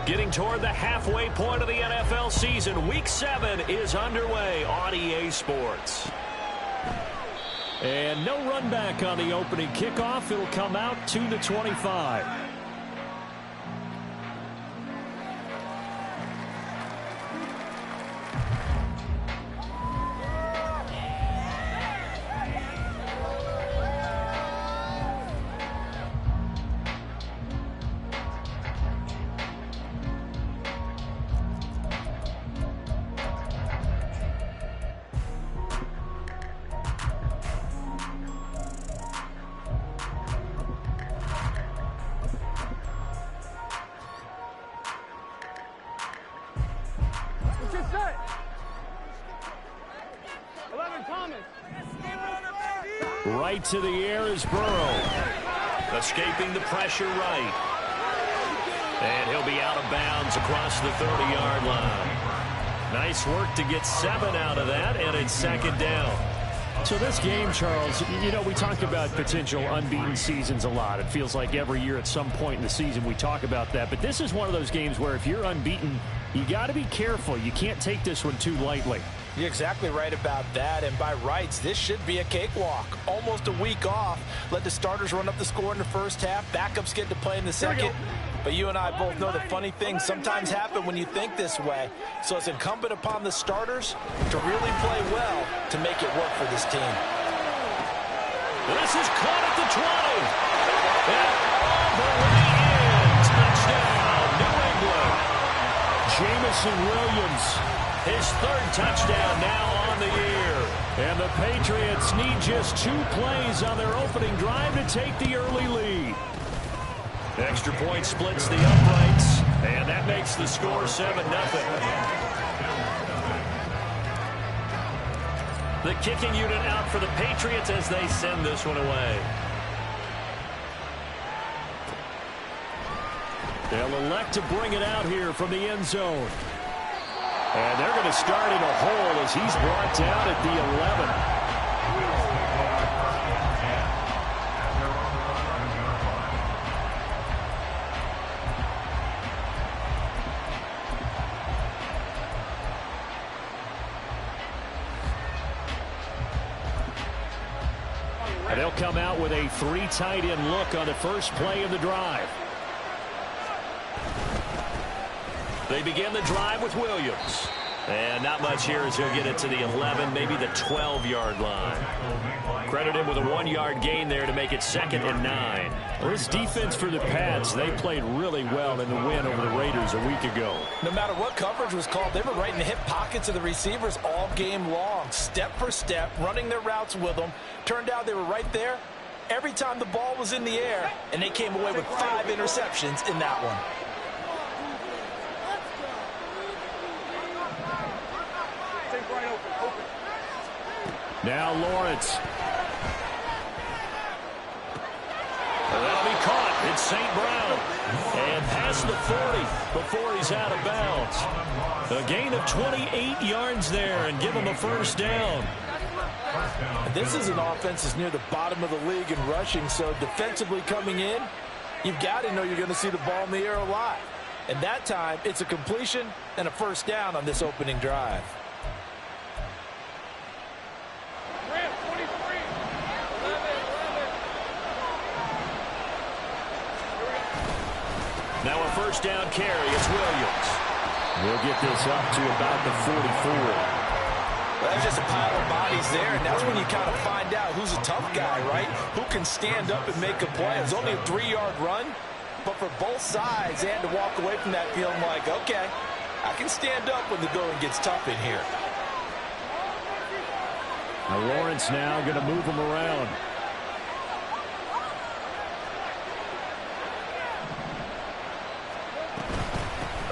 Getting toward the halfway point of the NFL season. Week 7 is underway on EA Sports. And no run back on the opening kickoff. It'll come out to the 25. Right to the air is Burrow. Escaping the pressure right. And he'll be out of bounds across the 30-yard line. Nice work to get 7 out of that, and it's second down. So this game, Charles, you know, we talk about potential unbeaten seasons a lot. It feels like every year at some point in the season we talk about that. But this is one of those games where if you're unbeaten, you got to be careful. You can't take this one too lightly. You're exactly right about that, and by rights, this should be a cakewalk. Almost a week off. Let the starters run up the score in the first half. Backups get to play in the second. But you and I both know the funny things sometimes happen when you think this way. So it's incumbent upon the starters to really play well to make it work for this team. This is caught at the 20. And all the way in. Touchdown, New England. Jamison Williams. His third touchdown now on the year. And the Patriots need just 2 plays on their opening drive to take the early lead. Extra point splits the uprights, and that makes the score 7-0. The kicking unit out for the Patriots as they send this one away. They'll elect to bring it out here from the end zone. And they're going to start in a hole as he's brought down at the 11. And they'll come out with a 3 tight end look on the first play of the drive. They begin the drive with Williams. And not much here as he'll get it to the 11, maybe the 12-yard line. Credit him with a 1-yard gain there to make it 2nd and 9. Well, this defense for the Pats, they played really well in the win over the Raiders a week ago. No matter what coverage was called, they were right in the hip pockets of the receivers all game long. Step for step, running their routes with them. Turned out they were right there every time the ball was in the air, and they came away with 5 interceptions in that one. Now Lawrence. That'll be caught. It's St. Brown. And past the 40 before he's out of bounds. A gain of 28 yards there and give him a first down. This is an offense that's near the bottom of the league in rushing, so defensively coming in, you've got to know you're going to see the ball in the air a lot. And that time, it's a completion and a first down on this opening drive. Now a first down carry. It's Williams. We'll get this up to about the 44. Well, there's just a pile of bodies there, and that's when you kind of find out who's a tough guy, right? Who can stand up and make a play. It's only a 3-yard run, but for both sides, they had to walk away from that feeling like, okay, I can stand up when the going gets tough in here. Now Lawrence now going to move him around.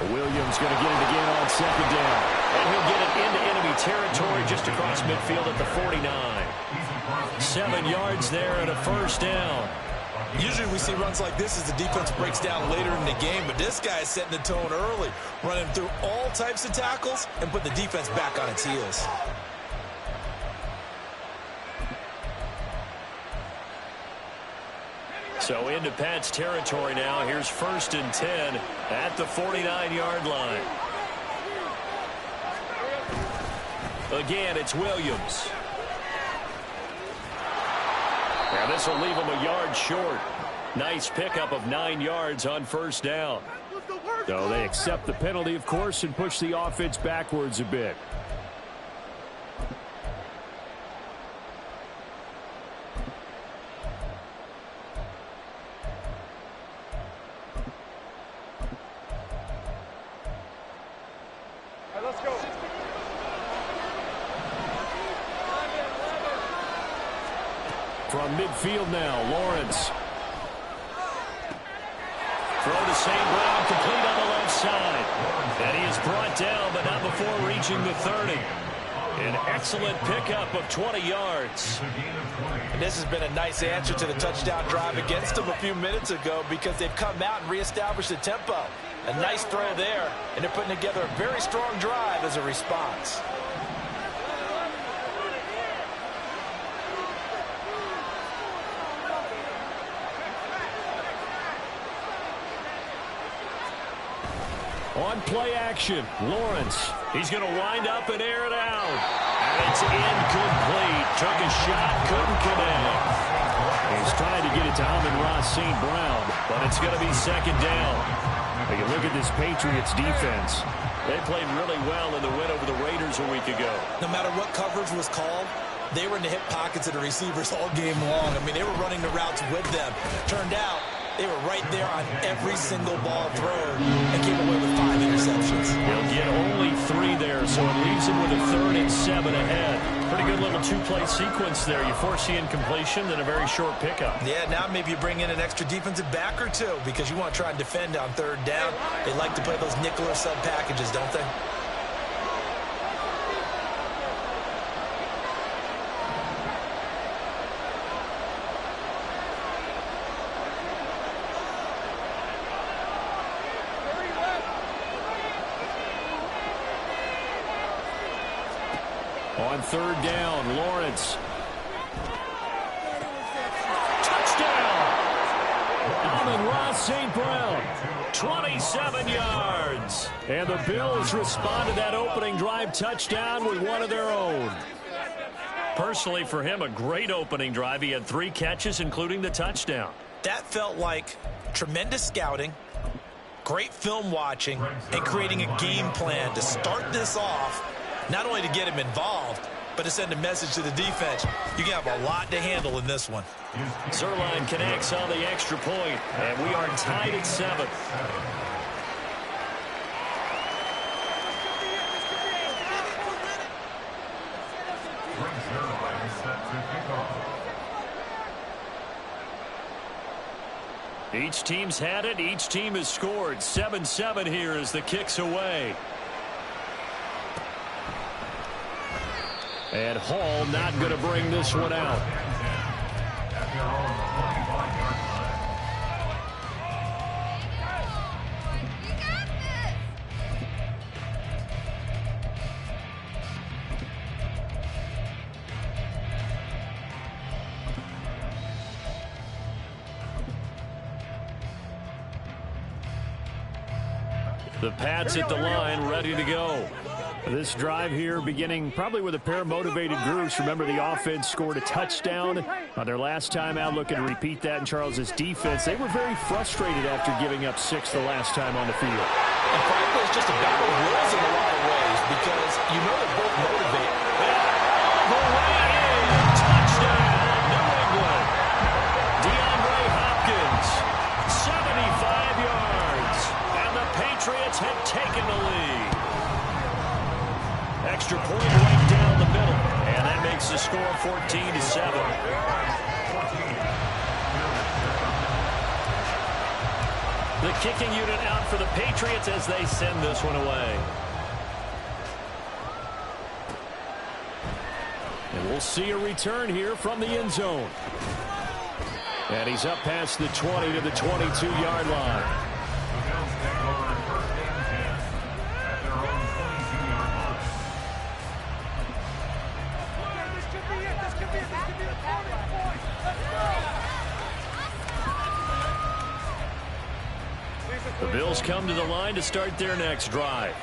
Williams going to get it again on 2nd down. And he'll get it into enemy territory just across midfield at the 49. 7 yards there and a first down. Usually we see runs like this as the defense breaks down later in the game, but this guy is setting the tone early, running through all types of tackles and put the defense back on its heels. So into Pat's territory now. Here's 1st and 10 at the 49-yard line. Again, it's Williams. Now this will leave him a yard short. Nice pickup of 9 yards on 1st down. So they accept the penalty, of course, and push the offense backwards a bit. Let's go. From midfield now, Lawrence. Throw to St. Brown, complete on the left side. And he is brought down, but not before reaching the 30. An excellent pickup of 20 yards. And this has been a nice answer to the touchdown drive against them a few minutes ago because they've come out and reestablished the tempo. A nice throw there, and they're putting together a very strong drive as a response. On play action, Lawrence. He's going to wind up and air it out. And it's incomplete. Took a shot, couldn't connect. He's trying to get it to Amon-Ra St. Brown, but it's going to be 2nd down. Take a look at this Patriots defense. They played really well in the win over the Raiders a week ago. No matter what coverage was called, they were in the hip pockets of the receivers all game long. I mean, they were running the routes with them. Turned out they were right there on every single ball thrown and came away with 5 interceptions. He'll get only 3 there, so it leaves him with a 3rd and 7 ahead. Pretty good little 2-play sequence there. You force the incompletion, then a very short pickup. Yeah, now maybe you bring in an extra defensive back or 2 because you want to try and defend on 3rd down. They like to play those nickel or sub packages, don't they? On 3rd down, Lawrence. Touchdown! Amon-Ra St. Brown. 27 yards. And the Bills respond to that opening drive touchdown with one of their own. Personally, for him, a great opening drive. He had 3 catches, including the touchdown. That felt like tremendous scouting, great film watching, and creating a game plan to start this off, not only to get him involved, but to send a message to the defense. You can have a lot to handle in this one. Zuerlein connects on the extra point, and we are tied at 7. Each team's had it. Each team has scored. 7-7 here as the kick's away. And Hall not going to bring this one out. The Pats at the line, ready to go. This drive here beginning probably with a pair of motivated groups. Remember, the offense scored a touchdown on their last time out. Looking to repeat that in Charles's defense. They were very frustrated after giving up 6 the last time on the field. And frankly, it's just a battle of wills in a lot of ways because you know they're both motivated. The way in, touchdown, New England. DeAndre Hopkins, 75 yards, and the Patriots have taken the lead. Extra point right down the middle, and that makes the score 14-7. The kicking unit out for the Patriots as they send this one away. And we'll see a return here from the end zone. And he's up past the 20 to the 22-yard line. The Bills come to the line to start their next drive.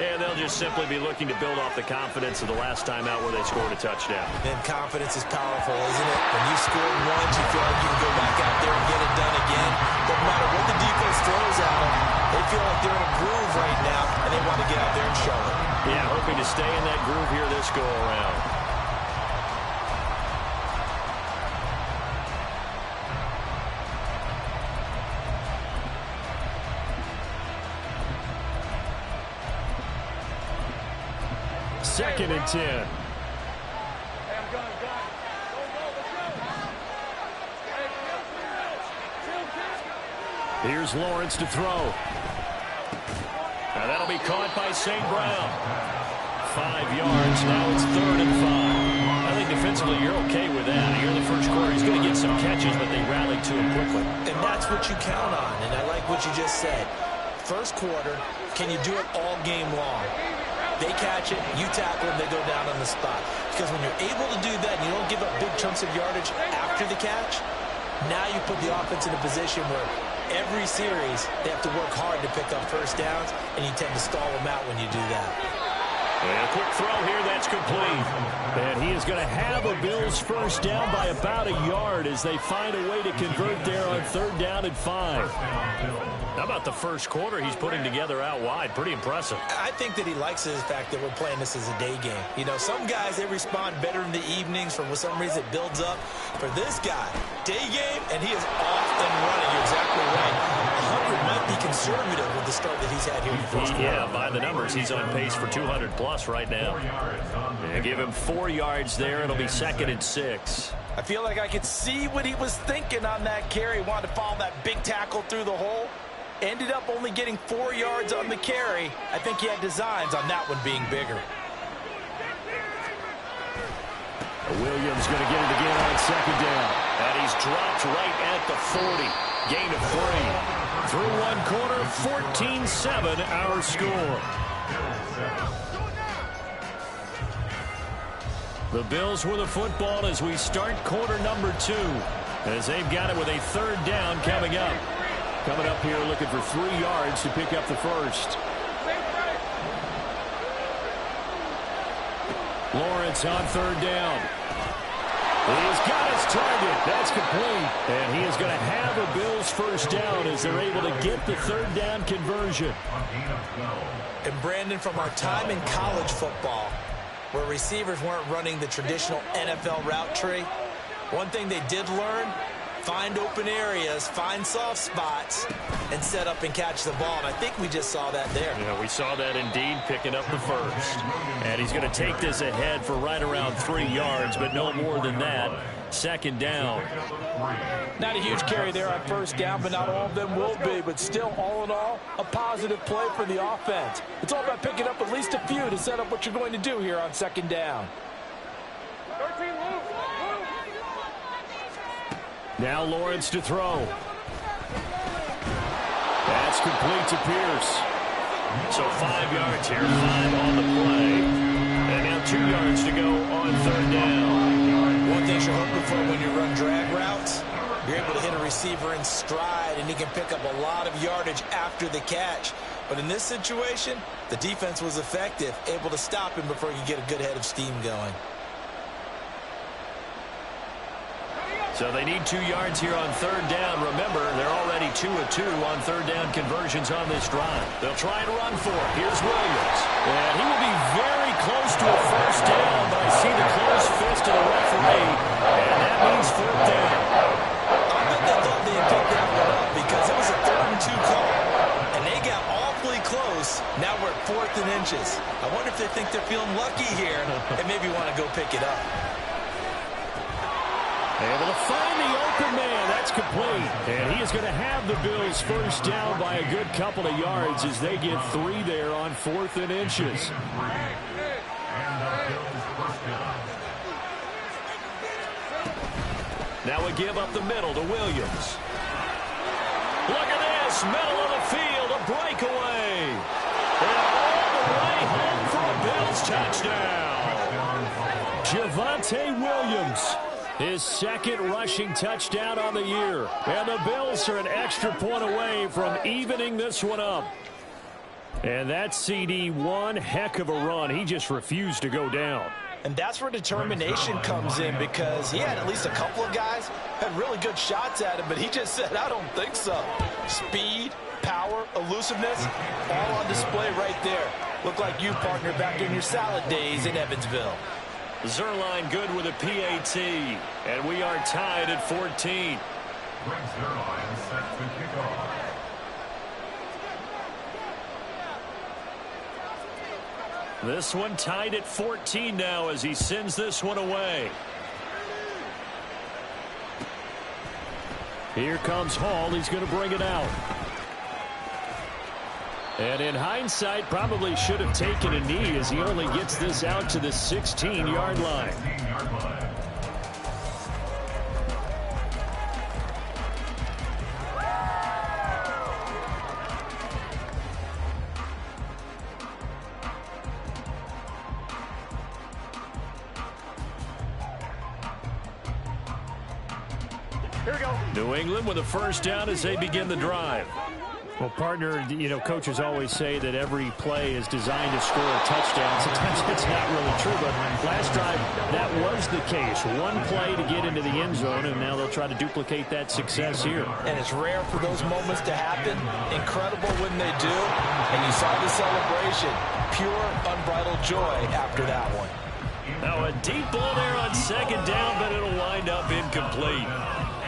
And they'll just simply be looking to build off the confidence of the last time out where they scored a touchdown. And confidence is powerful, isn't it? When you scored once, you feel like you can go back out there and get it done again. No matter what the defense throws at them, they feel like they're in a groove right now, and they want to get out there and show it. Yeah, hoping to stay in that groove here this go-around. Second and 10. Here's Lawrence to throw. Now that'll be caught by St. Brown. 5 yards. Now it's 3rd and 5. I think defensively you're okay with that. Here in the first quarter, he's going to get some catches, but they rallied to him quickly. And that's what you count on, and I like what you just said. First quarter, can you do it all game long? They catch it, you tackle them, they go down on the spot. Because when you're able to do that and you don't give up big chunks of yardage after the catch, now you put the offense in a position where every series they have to work hard to pick up first downs, and you tend to stall them out when you do that. And a quick throw here, that's complete. And he is going to have a Bills first down by about a yard as they find a way to convert there on 3rd down and 5. How about the first quarter he's putting together out wide? Pretty impressive. I think that he likes the fact that we're playing this as a day game. You know, some guys, they respond better in the evenings. For some reason, it builds up. For this guy, day game, and he is off and running. You're exactly right. 100 might be conservative with the start that he's had here in the first quarter. Yeah, by the numbers, he's on pace for 200-plus right now. And give him 4 yards there. It'll be 2nd and 6. I feel like I could see what he was thinking on that carry. He wanted to follow that big tackle through the hole. Ended up only getting 4 yards on the carry. I think he had designs on that one being bigger. Williams going to get it again on 2nd down. And he's dropped right at the 40. Gain of 3. Through 1 quarter, 14-7 our score. The Bills with the football as we start quarter number 2. As they've got it with a 3rd down coming up. Coming up here looking for 3 yards to pick up the first. Lawrence on 3rd down. He's got his target. That's complete. And he is going to have a Bills first down as they're able to get the 3rd down conversion. And Brandon, from our time in college football, where receivers weren't running the traditional NFL route tree, one thing they did learn: find open areas, find soft spots, and set up and catch the ball. And I think we just saw that there. Yeah, we saw that indeed, picking up the first. And he's going to take this ahead for right around 3 yards, but no more than that. 2nd down. Not a huge carry there on first down, but not all of them will be. But still, all in all, a positive play for the offense. It's all about picking up at least a few to set up what you're going to do here on 2nd down. Now Lawrence to throw. That's complete to Pierce. So 5 yards here, 5 on the play. And now 2 yards to go on 3rd down. One thing you're hoping for when you run drag routes, you're able to hit a receiver in stride, and he can pick up a lot of yardage after the catch. But in this situation, the defense was effective, able to stop him before he could get a good head of steam going. So they need 2 yards here on 3rd down. Remember, they're already 2 of 2 on 3rd down conversions on this drive. They'll try and run for it. Here's Williams. And he will be very close to a first down, but I see the closed fist of the referee, and that means 4th down. I bet they thought they had picked that one up because it was a 3rd and 2 call, and they got awfully close. Now we're at 4th and inches. I wonder if they think they're feeling lucky here and maybe want to go pick it up. Able to find the open man. That's complete. And he is going to have the Bills first down by a good couple of yards as they get 3 there on 4th and inches. Now we give up the middle to Williams. Look at this. Middle of the field. A breakaway. And all the way home for a Bills touchdown. Javonte Williams His second rushing touchdown on the year. And the Bills are an extra point away from evening this one up. And that CD, one heck of a run. He just refused to go down. And that's where determination comes in, because he had at least a couple of guys had really good shots at him, but he just said, I don't think so. Speed, power, elusiveness, all on display right there. Look like you, partner, back in your salad days in Evansville. Zuerlein good with a PAT, and we are tied at 14. Greg Zuerlein set to kick off. This one tied at 14 now as he sends this one away. Here comes Hall. He's going to bring it out. And in hindsight, probably should have taken a knee as he only gets this out to the 16-yard line. Here we go. New England with a first down as they begin the drive. Well, partner, you know, coaches always say that every play is designed to score a touchdown. Sometimes it's not really true, but last drive, that was the case. One play to get into the end zone, and now they'll try to duplicate that success here. And it's rare for those moments to happen. Incredible when they do. And you saw the celebration. Pure, unbridled joy after that one. Now a deep ball there on second down, but it'll wind up incomplete.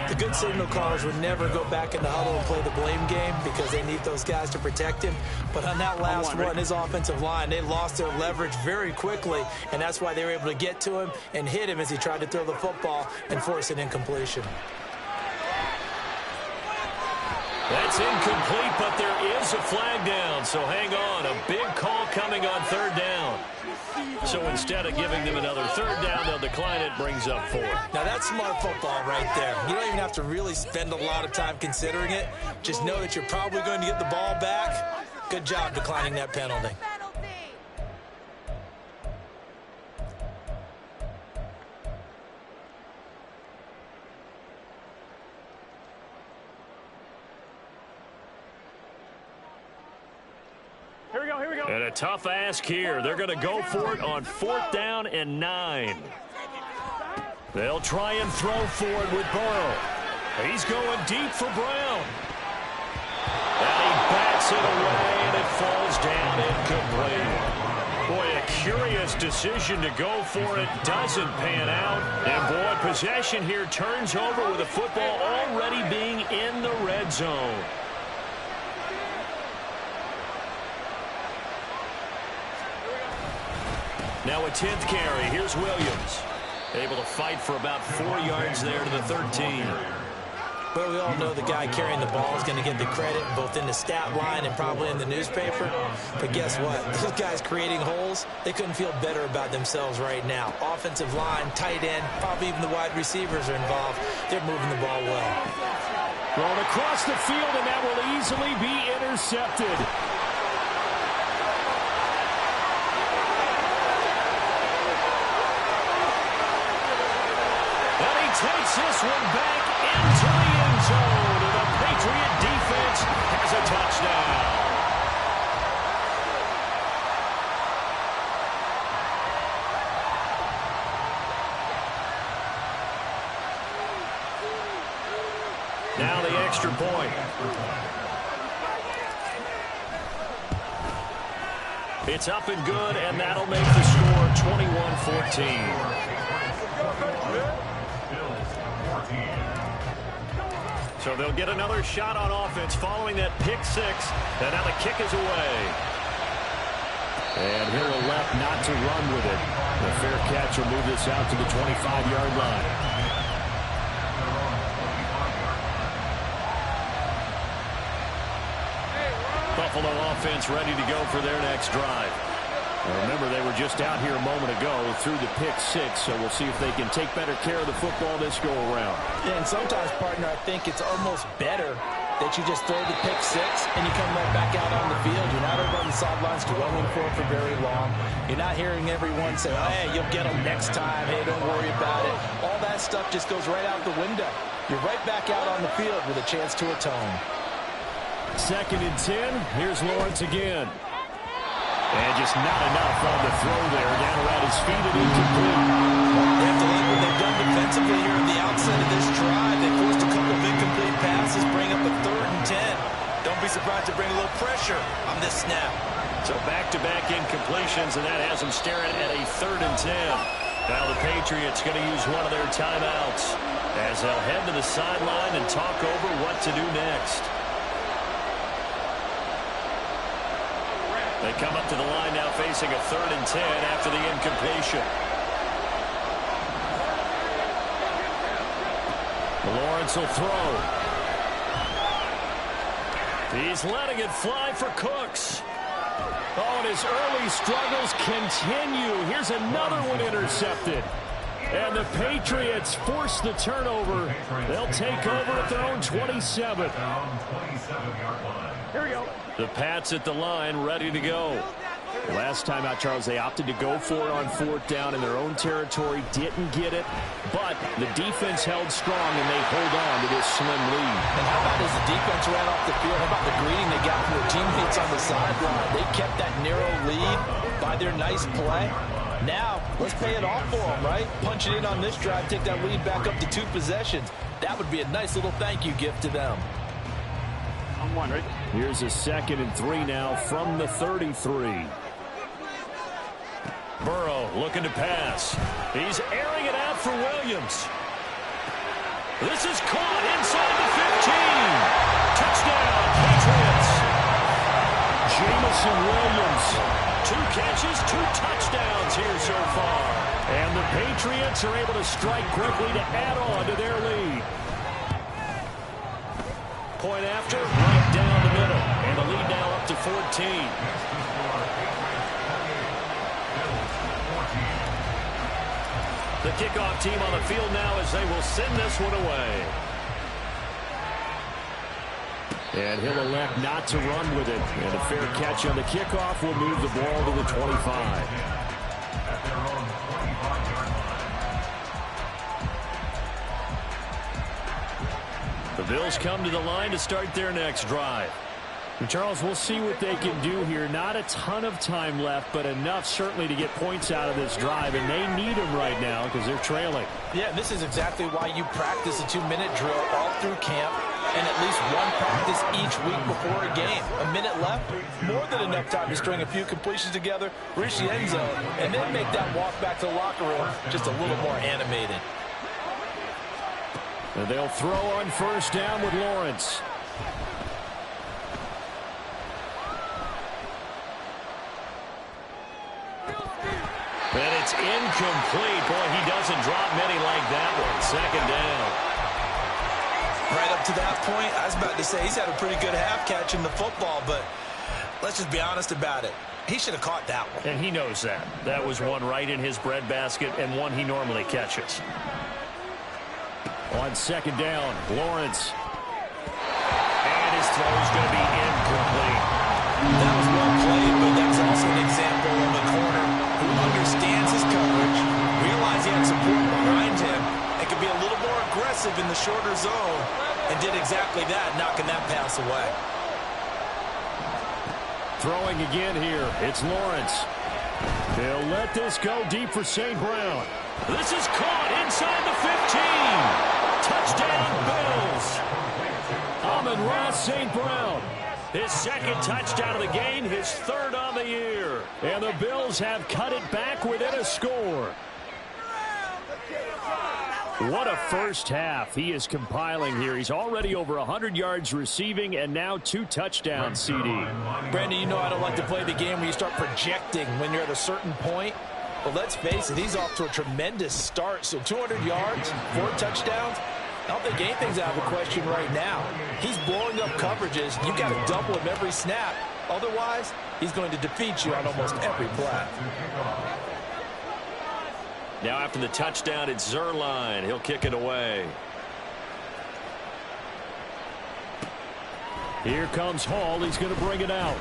The good signal callers would never go back in the huddle and play the blame game because they need those guys to protect him. But on that last one, his offensive line, they lost their leverage very quickly, and that's why they were able to get to him and hit him as he tried to throw the football and force an incompletion. That's incomplete, but there is a flag down, so hang on. A big call coming on third down. So instead of giving them another third down, they'll decline it, brings up 4. Now that's smart football right there. You don't even have to really spend a lot of time considering it. Just know that you're probably going to get the ball back. Good job declining that penalty. And a tough ask here. They're going to go for it on 4th down and 9. They'll try and throw for it with Burrow. He's going deep for Brown. And he bats it away, and it falls down incomplete. Boy, a curious decision to go for it. Doesn't pan out. And, boy, possession here turns over with the football already being in the red zone. Now a 10th carry. Here's Williams. Able to fight for about 4 yards there to the 13. Well, we all know the guy carrying the ball is going to get the credit both in the stat line and probably in the newspaper. But guess what? Those guys creating holes, they couldn't feel better about themselves right now. Offensive line, tight end, probably even the wide receivers are involved. They're moving the ball well. Thrown across the field, and that will easily be intercepted. Takes this one back into the end zone, and the Patriot defense has a touchdown. Now the extra point. It's up and good, and that'll make the score 21-14. So they'll get another shot on offense following that pick 6. And now the kick is away. And he'll elect not to run with it. The fair catch will move this out to the 25-yard line. Buffalo offense ready to go for their next drive. Remember, they were just out here a moment ago through the pick 6, so we'll see if they can take better care of the football this go-around. Yeah, and sometimes, partner, I think it's almost better that you just throw the pick 6 and you come right back out on the field. You're not over on the sidelines dwelling for it for very long. You're not hearing everyone say, oh, hey, you'll get them next time. Hey, don't worry about it. All that that stuff just goes right out the window. You're right back out on the field with a chance to atone. 2nd and 10. Here's Lawrence again. And just not enough on the throw there. Down around his feet and incomplete. They have to like what they've done defensively here at the outset of this drive. They forced a couple of incomplete passes, bring up a 3rd and 10. Don't be surprised to bring a little pressure on this snap. So back-to-back incompletions, and that has them staring at a 3rd and 10. Now the Patriots going to use one of their timeouts as they'll head to the sideline and talk over what to do next. They come up to the line now facing a 3rd and 10 after the incompletion. Lawrence will throw. He's letting it fly for Cooks. Oh, and his early struggles continue. Here's another one intercepted. And the Patriots force the turnover. They'll take over at their own 27. Here we go. The Pats at the line, ready to go. Last time out, Charles, they opted to go for it on 4th down in their own territory. Didn't get it, but the defense held strong, and they hold on to this slim lead. And how about as the defense ran off the field, how about the greeting they got from their teammates on the sideline? They kept that narrow lead by their nice play. Now, let's pay it off for them, right? Punch it in on this drive, take that lead back up to 2 possessions. That would be a nice little thank you gift to them. Here's a 2nd and 3 now from the 33. Burrow looking to pass. He's airing it out for Williams. This is caught inside the 15. Touchdown, Patriots. Jameson Williams. 2 catches, 2 touchdowns here so far. And the Patriots are able to strike quickly to add on to their lead. Point after, right down the middle. And the lead now up to 14. The kickoff team on the field now as they will send this one away. And he'll elect not to run with it. And a fair catch on the kickoff will move the ball to the 25. The Bills come to the line to start their next drive. And Charles, we'll see what they can do here. Not a ton of time left, but enough certainly to get points out of this drive, and they need them right now because they're trailing. Yeah, this is exactly why you practice a 2-minute drill all through camp and at least one practice each week before a game. A minute left, more than enough time to string a few completions together, reach the end zone, and then make that walk back to the locker room just a little more animated. And they'll throw on 1st down with Lawrence. And it's incomplete. Boy, he doesn't drop many like that one. 2nd down. Right up to that point, I was about to say he's had a pretty good half catching the football, but let's just be honest about it. He should have caught that one. And he knows that. That was one right in his breadbasket and one he normally catches. On 2nd down, Lawrence. And his throw is going to be incomplete. That was well played, but that's also an example of a corner who understands his coverage, realized he had support behind him, and could be a little more aggressive in the shorter zone, and did exactly that, knocking that pass away. Throwing again here, it's Lawrence. They'll let this go deep for St. Brown. This is caught inside the 15. Touchdown, Bills. Amon-Ra St. Brown. His 2nd touchdown of the game, his 3rd on the year. And the Bills have cut it back within a score. What a first half he is compiling here. He's already over 100 yards receiving and now 2 touchdowns, CD. Brandon, you know I don't like to play the game where you start projecting when you're at a certain point. But let's face it, he's off to a tremendous start. So 200 yards, 4 touchdowns. I don't think anything's out of the question right now. He's blowing up coverages. You've got to double him every snap. Otherwise, he's going to defeat you on almost every play. Now after the touchdown, it's Zuerlein. He'll kick it away. Here comes Hall. He's going to bring it out.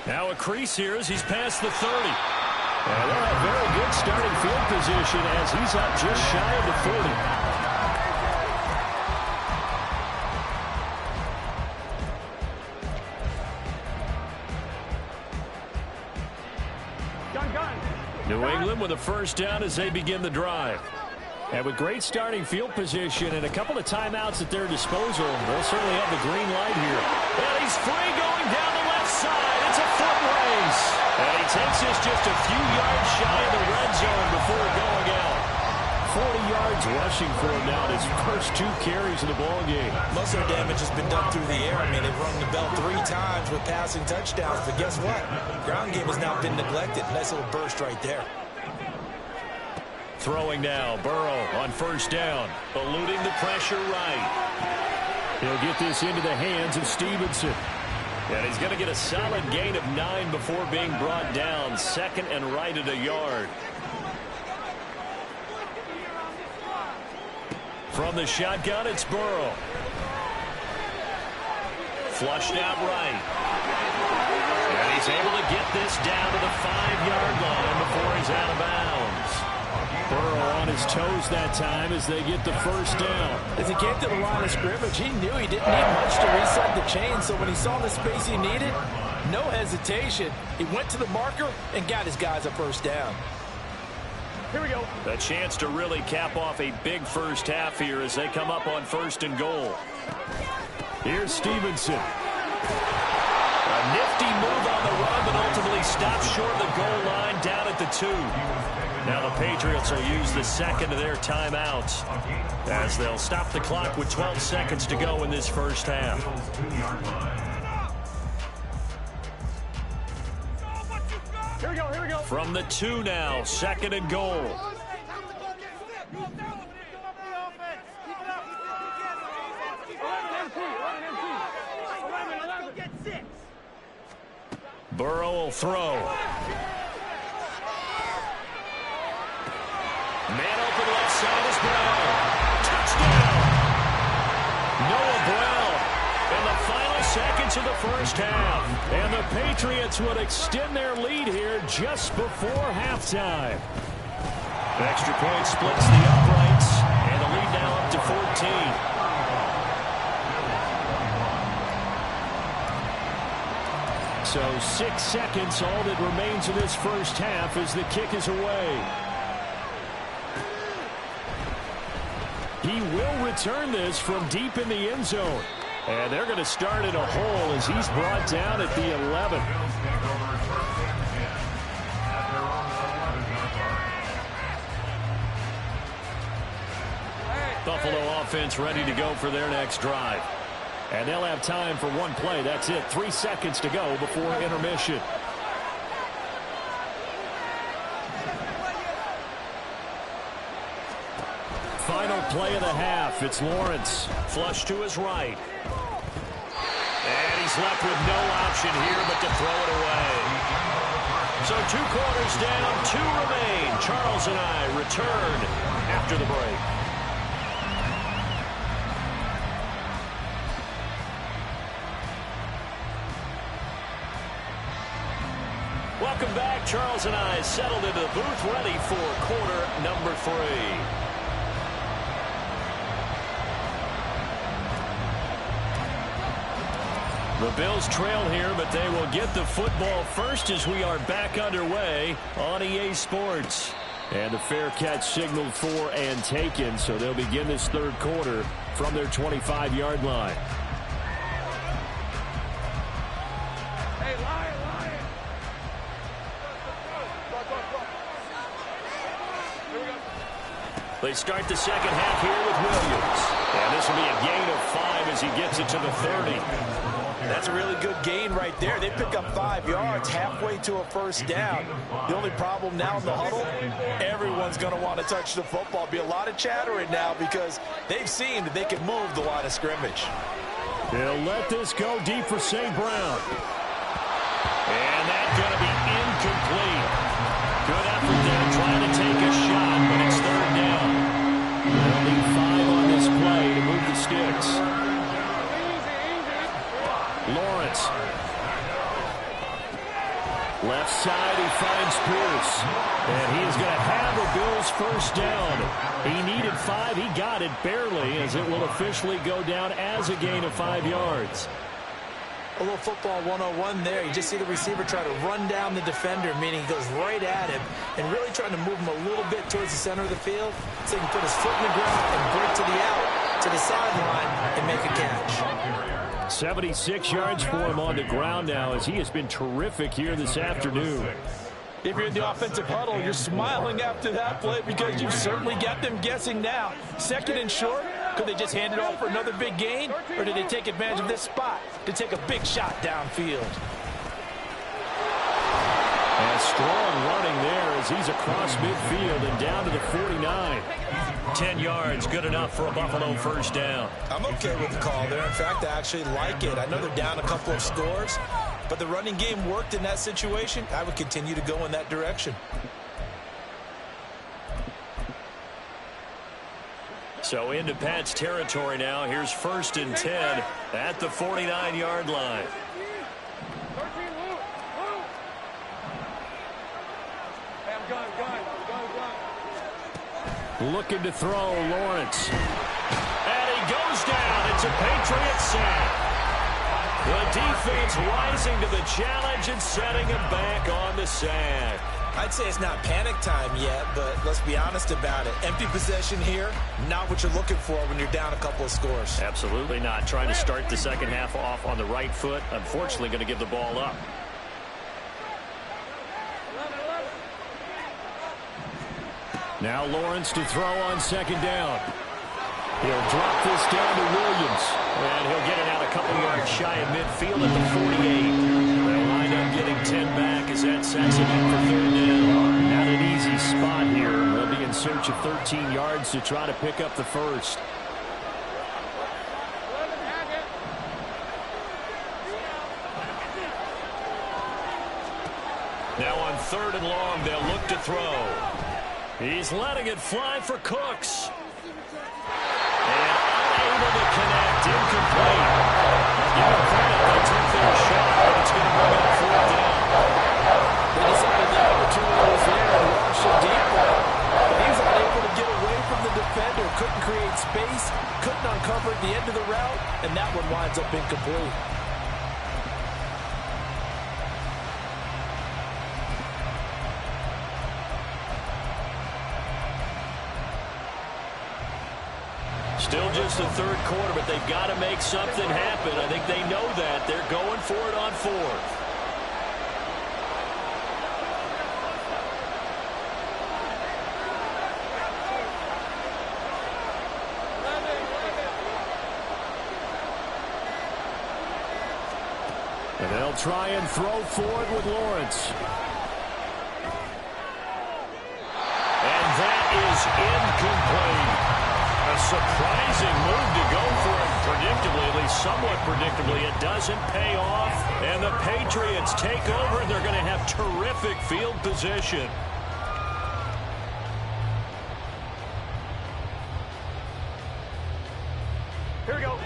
Now a crease here as he's past the 30. And they'll have very good starting field position as he's up just shy of the 40. New England with a first down as they begin the drive. And with great starting field position and a couple of timeouts at their disposal, they'll certainly have the green light here. And he's free going down the left side. It's a foot race. And he takes this just a few yards shy of the red zone before going out. 40 yards rushing for him now in his first 2 carries in the ballgame. Most of the damage has been done through the air. I mean, they've rung the bell 3 times with passing touchdowns. But guess what? Ground game has now been neglected. Nice little burst right there. Throwing now, Burrow on first down, eluding the pressure right. He'll get this into the hands of Stevenson. And he's going to get a solid gain of 9 before being brought down. Second and right at a yard. From the shotgun, it's Burrow. Flushed out right. And he's able to get this down to the 5-yard line before he's out of bounds. Burrow on his toes that time as they get the first down. As he came to the line of scrimmage, he knew he didn't need much to reset the chain, so when he saw the space he needed, no hesitation. He went to the marker and got his guys a first down. Here we go. A chance to really cap off a big first half here as they come up on first and goal. Here's Stevenson. A nifty move on the run, but ultimately stops short of the goal line down at the 2. Now the Patriots will use the second of their timeouts as they'll stop the clock with 12 seconds to go in this first half. Here we go, here we go. From the 2 now, second and goal. Burrow will throw. Man open left side is Brown. Touchdown! Noah Brown in the final seconds of the first half. And the Patriots would extend their lead here just before halftime. Extra point splits the uprights, and the lead now up to 14. So 6 seconds, all that remains of this first half as the kick is away. He will return this from deep in the end zone. And they're going to start in a hole as he's brought down at the 11. Buffalo offense ready to go for their next drive. And they'll have time for one play. That's it. 3 seconds to go before intermission. Final play of the half. It's Lawrence. Flush to his right. And he's left with no option here but to throw it away. So 2 quarters down, 2 remain. Charles and I return after the break. Welcome back. Charles and I settled into the booth ready for quarter number 3. The Bills trail here, but they will get the football first as we are back underway on EA Sports. And the fair catch signaled for and taken, so they'll begin this third quarter from their 25-yard line. Hey, Lion, Lion. They start the second half here with Williams. And this will be a gain of 5 as he gets it to the 30. That's a really good gain right there. They pick up 5 yards halfway to a first down. The only problem now in the huddle, everyone's going to want to touch the football. Be a lot of chattering now because they've seen that they can move the line of scrimmage. They'll let this go deep for St. Brown. And that's going to be incomplete. Good effort there trying to take a shot, but it's third down. They'll need 5 on this play to move the sticks. Lawrence. Left side, he finds Pierce. And he is going to have the Bills first down. He needed 5. He got it barely, as it will officially go down as a gain of 5 yards. A little football 101 there. You just see the receiver try to run down the defender, meaning he goes right at him and really trying to move him a little bit towards the center of the field so he can put his foot in the ground and break to the out, to the sideline, and make a catch. 76 yards for him on the ground now, as he has been terrific here this afternoon. If you're in the offensive huddle, you're smiling after that play because you've certainly got them guessing now. Second and short, could they just hand it off for another big gain? Or did they take advantage of this spot to take a big shot downfield? And strong running there as he's across midfield and down to the 49. 10 yards, good enough for a Buffalo first down. I'm okay with the call there. In fact, I actually like it. I know they're down a couple of scores, but the running game worked in that situation. I would continue to go in that direction. So into Pat's territory now. Here's 1st and 10 at the 49-yard line. Looking to throw, Lawrence. And he goes down. It's a Patriot sack. The defense rising to the challenge and setting him back on the sack. I'd say it's not panic time yet, but let's be honest about it. Empty possession here, not what you're looking for when you're down a couple of scores. Absolutely not. Trying to start the second half off on the right foot. Unfortunately, going to give the ball up. Now Lawrence to throw on 2nd down. He'll drop this down to Williams. And he'll get it out a couple yards shy of midfield at the 48. They'll wind up getting 10 back as that sets him up for 3rd down. Not an easy spot here. They'll be in search of 13 yards to try to pick up the first. Now on 3rd and long, they'll look to throw. He's letting it fly for Cooks. And unable to connect, incomplete. I'll give him credit, they took their shot, but it's going to bring up 4th down. They decided the opportunity was there to launch it deep, but he was unable to get away from the defender, couldn't create space, couldn't uncover at the end of the route, and that one winds up incomplete. Still just the 3rd quarter, but they've got to make something happen. I think they know that. They're going for it on 4th. And they'll try and throw forward with Lawrence. And that is incomplete. A surprising move to go for it. Predictably, at least somewhat predictably, it doesn't pay off. And the Patriots take over, and they're going to have terrific field position. Here we go.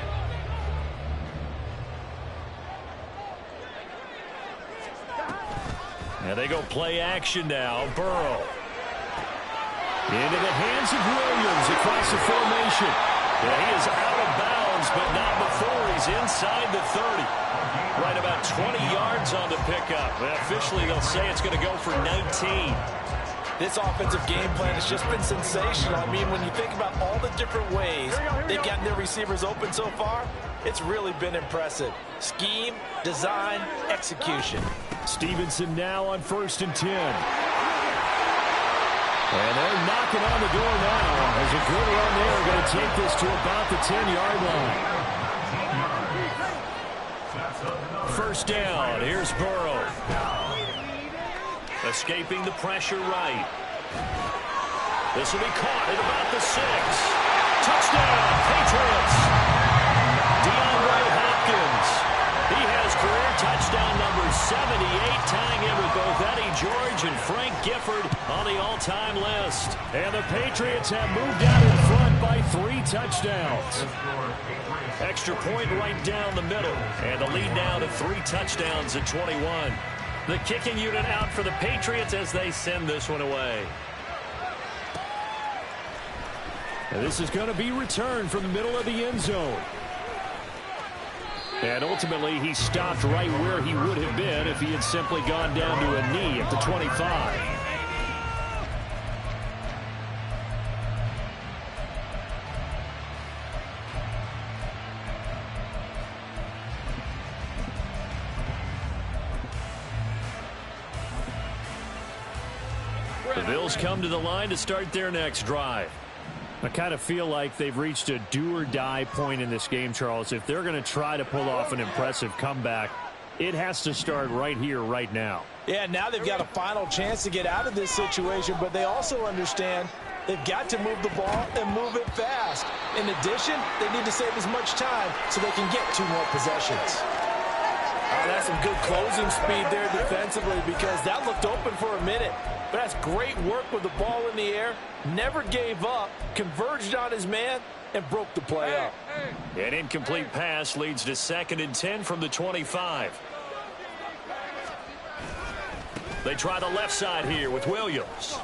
And they go play action now. Burrow. Into the hands of Williams across the formation. Yeah, he is out of bounds, but not before he's inside the 30. Right about 20 yards on the pickup. Officially, they'll say it's going to go for 19. This offensive game plan has just been sensational. I mean, when you think about all the different ways they've gotten their receivers open so far, it's really been impressive. Scheme, design, execution. Stevenson now on 1st and 10. And they're knocking on the door now. As a good run there, going to take this to about the 10-yard line. 1st down. Here's Burrow. Escaping the pressure right. This will be caught at about the 6. Touchdown, Patriots. DeAndre Hopkins. He has career touchdown number 78, tying him with both Eddie George and Frank Gifford on the all-time list. And the Patriots have moved out in front by 3 touchdowns. Extra point right down the middle. And the lead now to 3 touchdowns at 21. The kicking unit out for the Patriots as they send this one away. And this is going to be returned from the middle of the end zone. And ultimately, he stopped right where he would have been if he had simply gone down to a knee at the 25. The Bills come to the line to start their next drive. I kind of feel like they've reached a do-or-die point in this game, Charles. If they're going to try to pull off an impressive comeback, it has to start right here, right now. Yeah, now they've got a final chance to get out of this situation, but they also understand they've got to move the ball and move it fast. In addition, they need to save as much time so they can get 2 more possessions. Oh, that's some good closing speed there defensively because that looked open for a minute. But that's great work with the ball in the air. Never gave up, converged on his man, and broke the play up. An incomplete pass leads to 2nd and 10 from the 25. They try the left side here with Williams.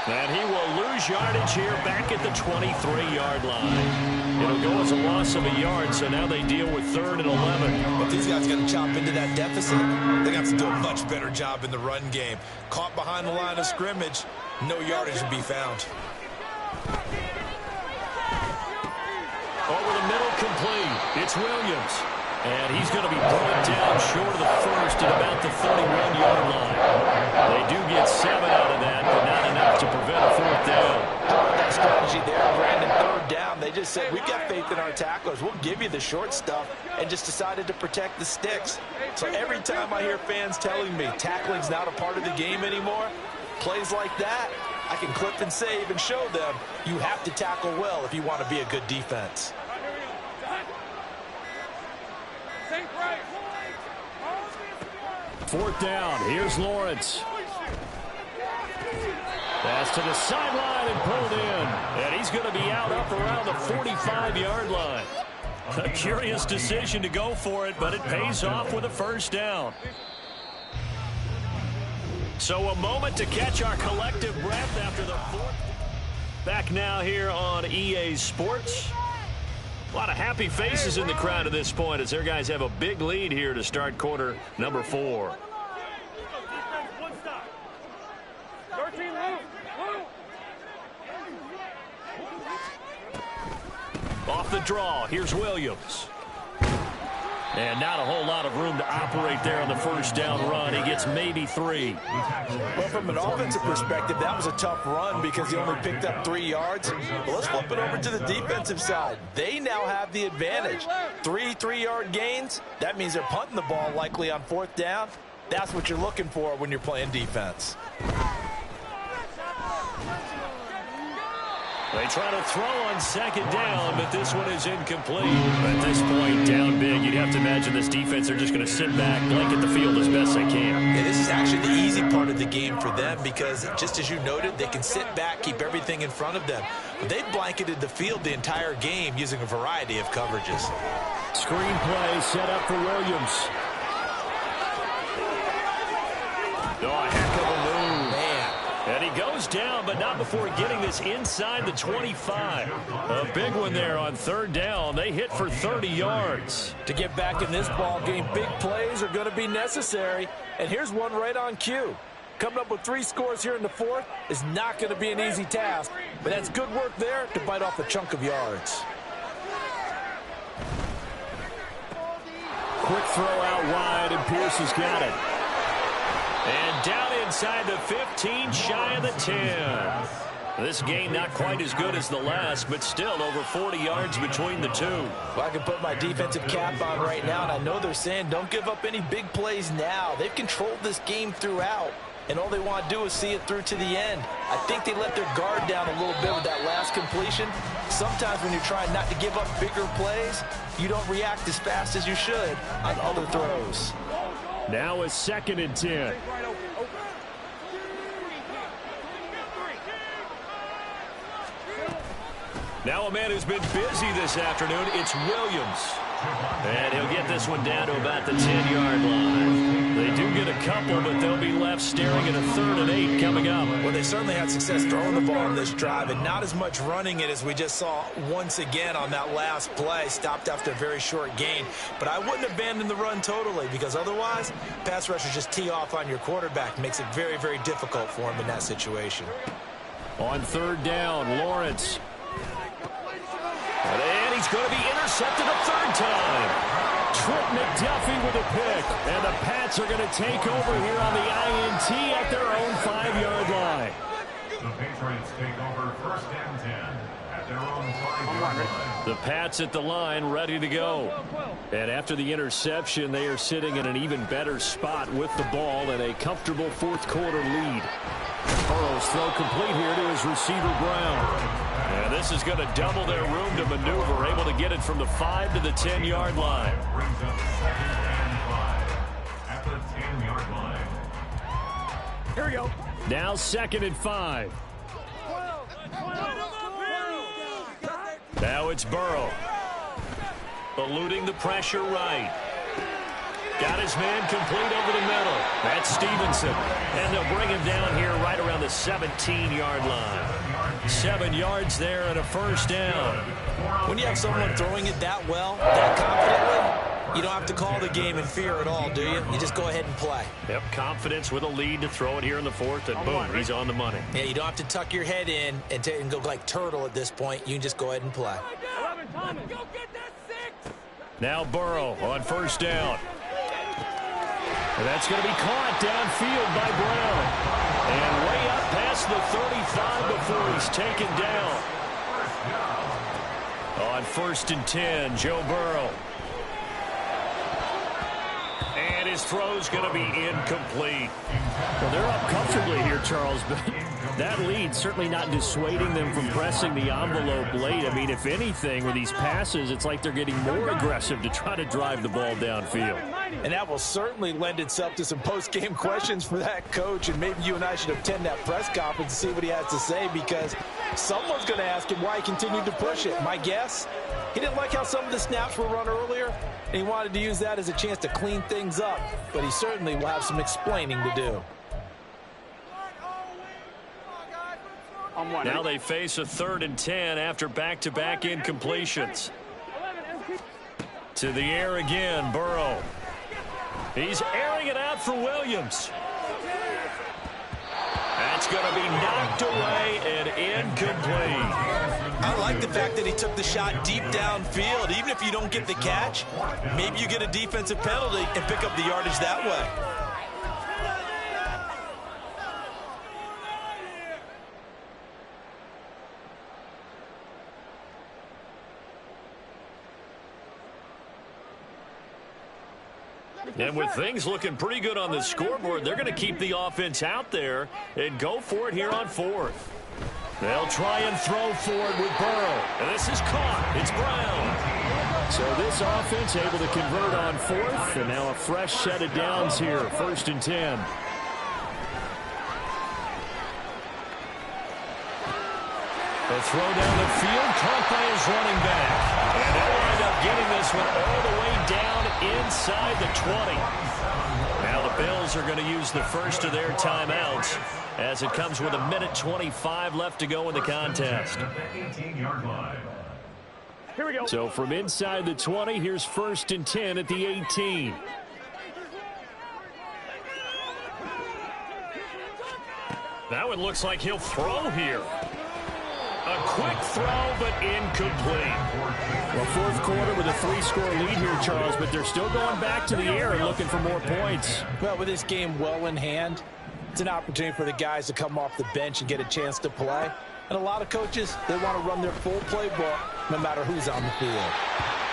And he will lose yardage here back at the 23-yard line. It'll go as a loss of a yard, so now they deal with 3rd and 11. But these guys got to chop into that deficit. They got to do a much better job in the run game. Caught behind the line of scrimmage, no yardage to be found. Over the middle, complete. It's Williams. And he's going to be brought down short of the first at about the 31-yard line. They do get 7 out of that, but not enough to prevent a 4th down. That strategy there, Brandon, 3rd down. They just said, we've got faith in our tacklers. We'll give you the short stuff, and just decided to protect the sticks. So every time I hear fans telling me tackling's not a part of the game anymore, plays like that, I can clip and save and show them you have to tackle well if you want to be a good defense. 4th down. Here's Lawrence. Pass to the sideline and pulled in. And he's going to be out up around the 45-yard line. A curious decision to go for it, but it pays off with a 1st down. So a moment to catch our collective breath after the 4th. Back now here on EA Sports. A lot of happy faces in the crowd at this point as their guys have a big lead here to start quarter number 4. Off the draw, here's Williams. And not a whole lot of room to operate there on the 1st down run. He gets maybe 3. Well, from an offensive perspective, that was a tough run because he only picked up 3 yards. But let's flip it over to the defensive side. They now have the advantage. 3 3-yard gains. That means they're punting the ball likely on 4th down. That's what you're looking for when you're playing defense. They try to throw on 2nd down, but this one is incomplete. At this point, down big, you'd have to imagine this defense, they're just going to sit back, blanket the field as best they can. Yeah, this is actually the easy part of the game for them because, just as you noted, they can sit back, keep everything in front of them. But they've blanketed the field the entire game using a variety of coverages. Screen play set up for Williams. Oh, a heck of a move. Man. And he goes down, but not before getting this inside the 25. A big one there on 3rd down. They hit for 30 yards. To get back in this ball game, big plays are going to be necessary. And here's one right on cue. Coming up with 3 scores here in the 4th is not going to be an easy task, but that's good work there to bite off a chunk of yards. Quick throw out wide, and Pierce has got it. And down inside the 15, shy of the 10. This game not quite as good as the last, but still over 40 yards between the 2. Well, I can put my defensive cap on right now, and I know they're saying don't give up any big plays now. They've controlled this game throughout, and all they want to do is see it through to the end. I think they let their guard down a little bit with that last completion. Sometimes when you're trying not to give up bigger plays, you don't react as fast as you should on other throws. Now a 2nd and 10. Now a man who's been busy this afternoon, it's Williams. And he'll get this one down to about the 10-yard line. They do get a couple, but they'll be left staring at a 3rd and 8 coming up. Well, they certainly had success throwing the ball on this drive, and not as much running it as we just saw once again on that last play. Stopped after a very short gain. But I wouldn't abandon the run totally, because otherwise, pass rushers just tee off on your quarterback. Makes it very, very difficult for him in that situation. On 3rd down, Lawrence. And he's going to be intercepted a 3rd time. Trent McDuffie with a pick. And the Pats are going to take over here on the INT at their own 5-yard line. The Patriots take over 1st and 10 at their own 5-yard line. The Pats at the line, ready to go. And after the interception, they are sitting in an even better spot with the ball and a comfortable 4th quarter lead. Burrow's throw complete here to his receiver, Brown. And this is going to double their room to maneuver, able to get it from the 5 to the 10-yard line. Brings up 2nd and 5 at the 10-yard line. Here we go. Now 2nd and 5. Now it's Burrow. Eluding the pressure right. Got his man complete over the middle. That's Stevenson. And they'll bring him down here right around the 17-yard line. 7 yards there and a 1st down. When you have someone throwing it that well, that confidently, you don't have to call the game in fear at all, do you? You just go ahead and play. Yep, confidence with a lead to throw it here in the 4th, and boom, he's on the money. Yeah, you don't have to tuck your head in and go like turtle at this point. You can just go ahead and play. Go get that 6. Now Burrow on 1st down. And that's going to be caught downfield by Brown. And way up past the 35 before he's taken down. On 1st and 10, Joe Burrow. And his throw's going to be incomplete. Well, they're up comfortably here, Charles, but that lead certainly not dissuading them from pressing the envelope late. I mean, if anything, with these passes, it's like they're getting more aggressive to try to drive the ball downfield. And that will certainly lend itself to some post-game questions for that coach, and maybe you and I should attend that press conference and see what he has to say, because someone's going to ask him why he continued to push it. My guess, he didn't like how some of the snaps were run earlier, and he wanted to use that as a chance to clean things up, but he certainly will have some explaining to do. Now they face a 3rd and 10 after back-to-back incompletions. To the air again, Burrow. He's airing it out for Williams. That's going to be knocked away and incomplete. I like the fact that he took the shot deep downfield. Even if you don't get the catch, maybe you get a defensive penalty and pick up the yardage that way. And with things looking pretty good on the scoreboard, they're going to keep the offense out there and go for it here on 4th. They'll try and throw forward with Burrow. And this is caught. It's Brown. So this offense able to convert on 4th, and now a fresh set of downs here, 1st and 10. The throw down the field, caught by his running back. And they'll wind up getting this one all the way down inside the 20. Now the Bills are going to use the first of their timeouts as it comes with 1:25 left to go in the contest. Here we go. So from inside the 20, here's 1st and 10 at the 18. That one looks like he'll throw here. A quick throw, but incomplete. Well, 4th quarter with a 3-score lead here, Charles, but they're still going back to the air and looking for more points. Well, with this game well in hand, it's an opportunity for the guys to come off the bench and get a chance to play. And a lot of coaches, they want to run their full playbook no matter who's on the field.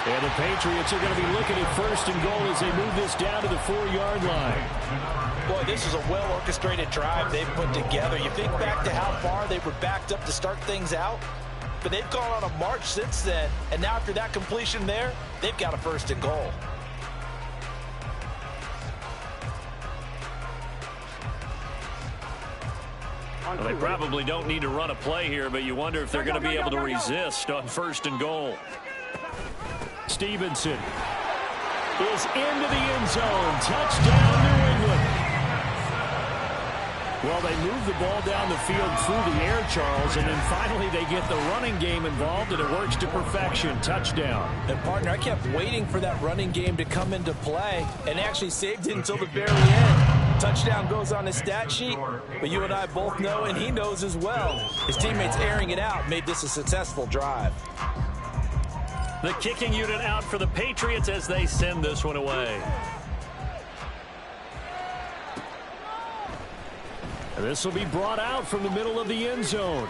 And the Patriots are going to be looking at 1st and goal as they move this down to the 4-yard line. Boy, this is a well-orchestrated drive they've put together. You think back to how far they were backed up to start things out, but they've gone on a march since then, and now after that completion there, they've got a 1st and goal. Well, they probably don't need to run a play here, but you wonder if they're going to be able to resist on 1st and goal. Stevenson is into the end zone. Touchdown, New England. Well, they move the ball down the field through the air, Charles, and then finally they get the running game involved, and it works to perfection. Touchdown. And, partner, I kept waiting for that running game to come into play and actually saved it until the very end. Touchdown goes on his stat sheet, but you and I both know, and he knows as well, his teammates airing it out made this a successful drive. The kicking unit out for the Patriots as they send this one away. This will be brought out from the middle of the end zone.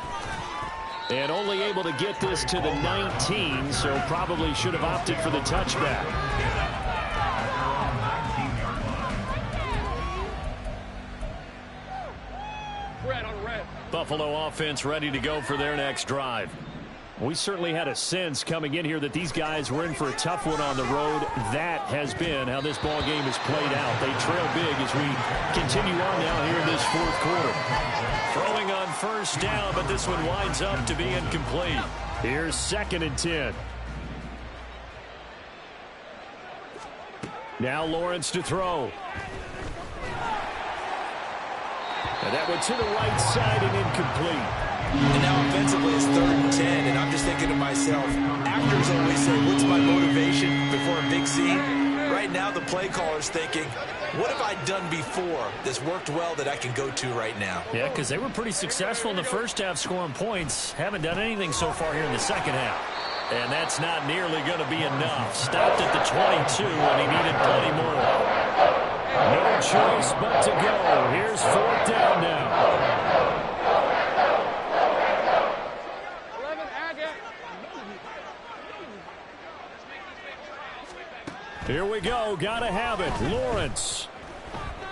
And only able to get this to the 19, so probably should have opted for the touchback. Buffalo offense ready to go for their next drive. We certainly had a sense coming in here that these guys were in for a tough one on the road. That has been how this ball game has played out. They trail big as we continue on now here in this fourth quarter. Throwing on first down, but this one winds up to be incomplete. Here's 2nd and 10. Now Lawrence to throw. And that one to the right side and incomplete. And now offensively it's 3rd and 10, and I'm just thinking to myself, actors always say, what's my motivation before a big scene? Right now the play caller's thinking, what have I done before that's worked well that I can go to right now? Yeah, because they were pretty successful in the first half scoring points. Haven't done anything so far here in the second half. And that's not nearly going to be enough. Stopped at the 22, and he needed plenty more. No choice but to go. Here's 4th down now. Here we go. Gotta have it. Lawrence.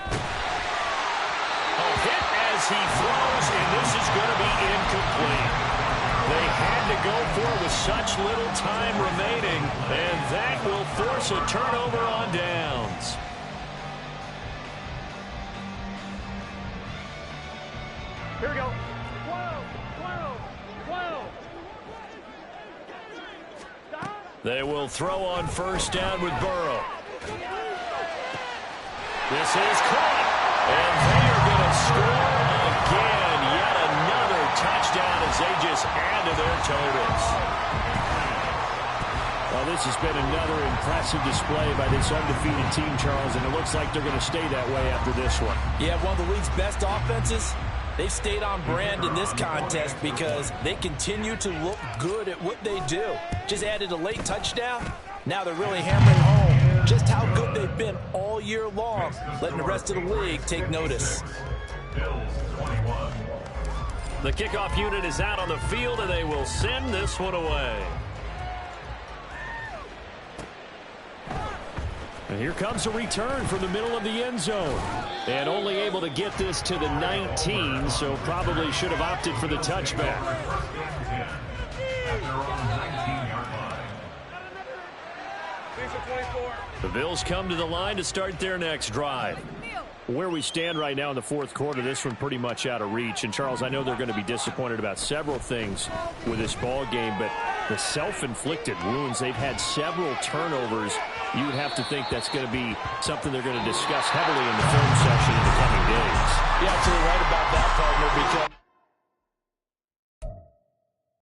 A hit as he throws, and this is going to be incomplete. They had to go for it with such little time remaining, and that will force a turnover on downs. Here we go. 12, 12, 12. They will throw on first down with Burrow. This is caught, and they are going to score again. Yet another touchdown as they just add to their totals. Well, this has been another impressive display by this undefeated team, Charles, and it looks like they're going to stay that way after this one. Yeah, one of the league's best offenses. They've stayed on brand in this contest because they continue to look good at what they do. Just added a late touchdown. Now they're really hammering home just how good they've been all year long, letting the rest of the league take notice. The kickoff unit is out on the field, and they will send this one away. And here comes a return from the middle of the end zone. And only able to get this to the 19, so probably should have opted for the touchback. The Bills come to the line to start their next drive. Where we stand right now in the fourth quarter, this one pretty much out of reach. And, Charles, I know they're going to be disappointed about several things with this ball game, but the self-inflicted wounds, they've had several turnovers. You would have to think that's going to be something they're going to discuss heavily in the film session in the coming days. You're absolutely right about that, partner, because